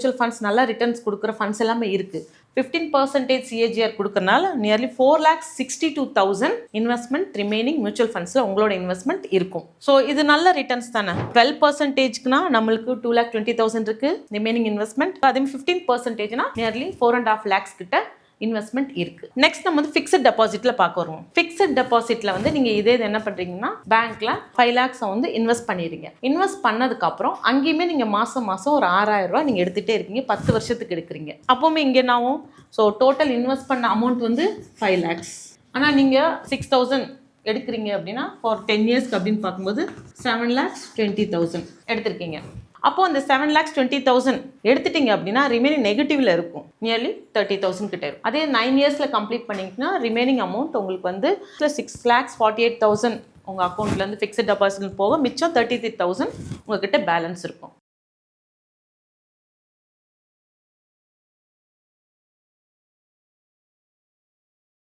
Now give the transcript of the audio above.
Mutual funds நல்லா returns கொடுக்குற funds எல்லாமே இருக்குது. 15% CAGR கொடுக்கறனால நியர்லி 4,62,000 இன்வெஸ்ட்மெண்ட் ரிமைனிங் மியூச்சுவல் ஃபண்ட்ஸில் உங்களோட இன்வெஸ்ட்மெண்ட் இருக்கும். ஸோ இது நல்ல ரிட்டர்ன்ஸ் தானே. 12%க்குனா நம்மளுக்கு 2,20,000 இருக்குது ரிமைனிங் இன்வெஸ்ட்மெண்ட். அதே 15%னா நியர்லி 4.5 lakhs கிட்ட இன்வெஸ்ட்மெண்ட் இருக்கு. நெக்ஸ்ட் நம்ம வந்து ஃபிக்ஸட் டெபாசிட்ல பார்க்க வருவோம். ஃபிக்ஸட் டெபாசிட்ல வந்து நீங்க இதே என்ன பண்றீங்கன்னா பேங்க்ல 5 lakhs வந்து இன்வெஸ்ட் பண்ணிடுறீங்க. இன்வெஸ்ட் பண்ணதுக்கு அப்புறம் அங்கேயுமே நீங்க மாசம் ஒரு 6,000 ரூபாய் நீங்க எடுத்துட்டே இருக்கீங்க. 10 வருஷத்துக்கு எடுக்கிறீங்க. அப்பவுமே இங்க என்னாகும்? ஸோ டோட்டல் இன்வெஸ்ட் பண்ண அமௌண்ட் வந்து 5 lakhs. ஆனா நீங்க 6,000 எடுக்கிறீங்க அப்படின்னா ஃபார் 10 years அப்படின்னு பார்க்கும்போது 7,20,000 எடுத்திருக்கீங்க. அப்போ அந்த 7,20,000 எடுத்துட்டீங்க அப்படின்னா ரிமைனிங் நெகட்டிவ்ல இருக்கும். நியர்லி 30,000 கிட்ட இருக்கும். அதே 9 yearsல கம்ப்ளீட் பண்ணிங்கன்னா ரிமைனிங் அமௌண்ட் உங்களுக்கு வந்து 6,48,000 உங்க அக்கௌண்ட்ல இருந்து ஃபிக்ஸட் டெபாசிட் போக மிச்சம் 33,000 உங்ககிட்ட பேலன்ஸ் இருக்கும்.